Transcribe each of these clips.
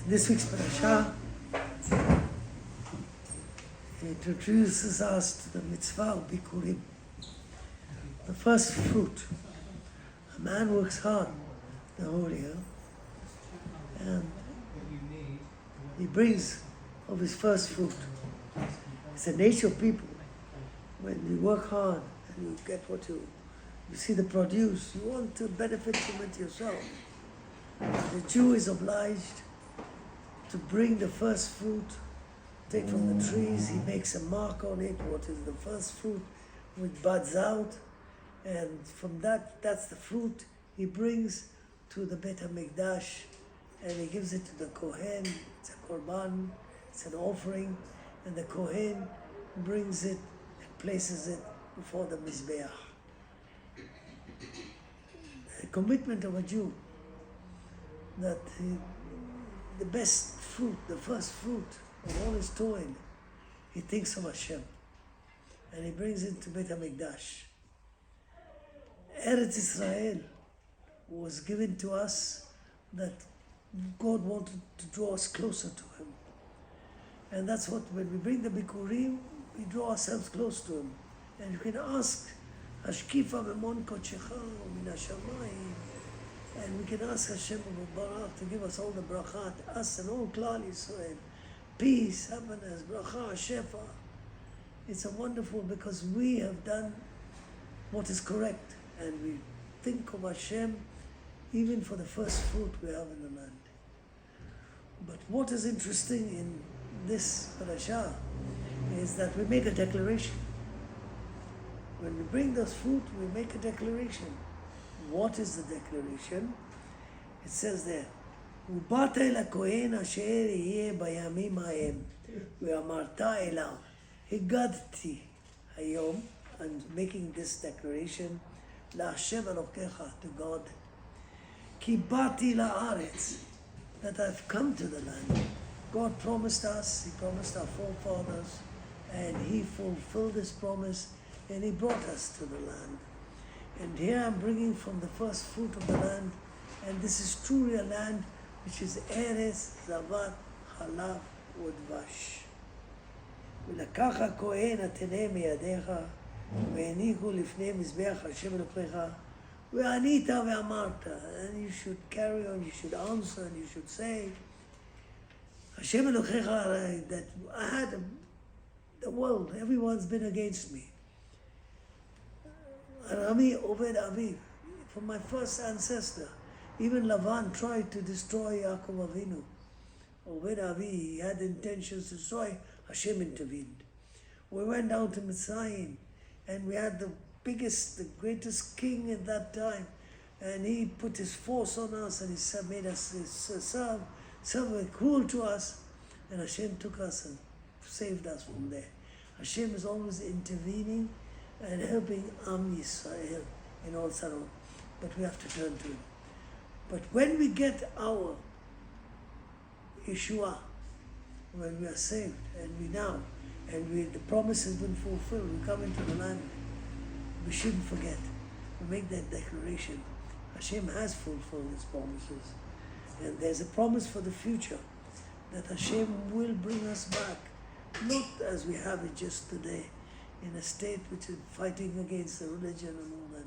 In this week's parasha, it introduces us to the mitzvah of bikurim, the first fruit. A man works hard the whole year, and he brings of his first fruit. It's the nature of people. When you work hard and you get what you see the produce, you want to benefit from it yourself. The Jew is obliged to bring the first fruit, take from the trees, he makes a mark on it, what is the first fruit, which buds out, and from that's the fruit he brings to the Beit HaMikdash, and he gives it to the Kohen. It's a korban, it's an offering, and the Kohen brings it and places it before the Mizbeach. The commitment of a Jew that the best fruit, the first fruit of all his toil, he thinks of Hashem, and he brings it to Beit HaMikdash. Eretz Israel was given to us that God wanted to draw us closer to Him. And that's what, when we bring the Bikurim, we draw ourselves close to Him. And you can ask, Hashkifa b'mon kodshecha min hashamayim, and we can ask Hashem Barak to give us all the brachat, us and all Klal Yisrael, peace, happiness, bracha, shefa. It's a wonderful, because we have done what is correct, and we think of Hashem even for the first fruit we have in the land. But what is interesting in this parasha is that we make a declaration. When we bring those fruit, we make a declaration. What is the declaration? It says there, ובאת אל הכהן אשר יהיה בימים ההם, ואמרת אליו, הגדתי היום, I'm making this declaration, להשם אלוקיך, to God, כי באתי לארץ, that I've come to the land. God promised us, He promised our forefathers, and He fulfilled His promise, and He brought us to the land. And here I'm bringing from the first fruit of the land, and this is truly a land which is Eretz, Zavat, Halav, Udvash. ולקח הכהן התנה מידיך, והניחו לפני מזבח השם אלוקיך, וענית ואמרת, and you should carry on, you should answer, and you should say, השם אלוקיך, that I had the world, everyone's been against me. Rami Oved Aviv, from my first ancestor. Even Lavan tried to destroy Yaakov Avinu. Oved Aviv, he had intentions to destroy, Hashem intervened. We went down to Mitzrayim, and we had the biggest, the greatest king at that time, and he put his force on us, and he made us serve. Some were cruel to us, and Hashem took us and saved us from there. Hashem is always intervening and helping Am Yisrael in all sorrow. But we have to turn to Him. But when we get our Yeshua, when we are saved, and the promise has been fulfilled, we come into the land, we shouldn't forget. We make that declaration. Hashem has fulfilled His promises. And there's a promise for the future, that Hashem will bring us back, not as we have it just today, in a state which is fighting against the religion and all that.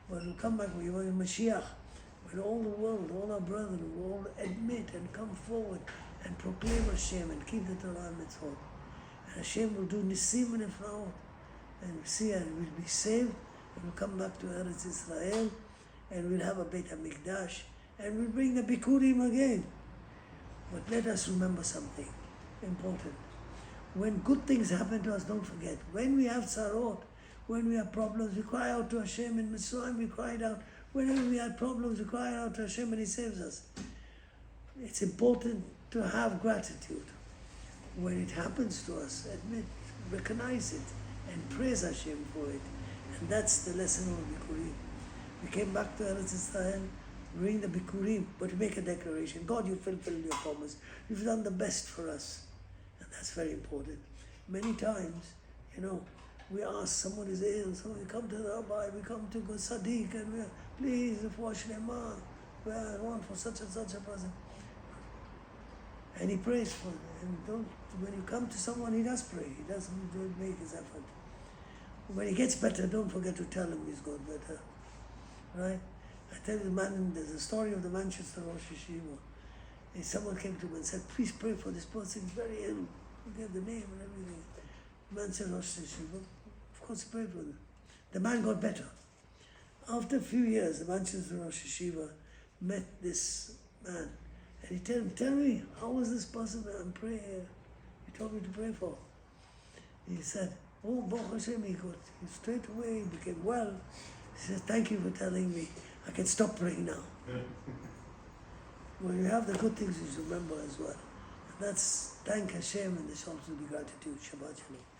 When we come back, we are in Mashiach, when all the world, all our brethren will all admit and come forward and proclaim Hashem and keep the Torah and Mitzvot. And Hashem will do Nisim and Efraot, and we see, and we'll be saved, and we'll come back to Eretz Israel, and we'll have a Beit HaMikdash, and we'll bring the Bikurim again. But let us remember something important. When good things happen to us, don't forget. When we have tzarot, when we have problems, we cry out to Hashem. In Mitzrayim, we cried out. Whenever we had problems, we cry out to Hashem, and He saves us. It's important to have gratitude. When it happens to us, admit, recognize it, and praise Hashem for it. And that's the lesson of Bikurim. We came back to Eretz Israel, bring the Bikurim, but we make a declaration. God, you fulfilled your promise. You've done the best for us. And that's very important. Many times, we ask, someone is ill, so we come to the rabbi, we come to go Sadiq, and we are, please, for Shlema, we want for such and such a person. And he prays for it. And when you come to someone, he does pray. He doesn't make his effort. When he gets better, don't forget to tell him he's got better. Right? I tell you, there's a story of the Manchester Rosh Yeshiva. And someone came to him and said, please pray for this person, he's very ill. He gave the name and everything. The man said, Rosh Yeshiva. Of course, he prayed for him. The man got better. After a few years, the Manchester Rosh Yeshiva met this man. And he told him, tell me, how was this person I'm praying? You told me to pray for. He said, oh, Baruch Hashem, he straight away, he became well. He said, thank you for telling me. I can stop praying now. When you have the good things, you should remember as well. And that's thank Hashem and there's also the gratitude. Shabbat Shalom.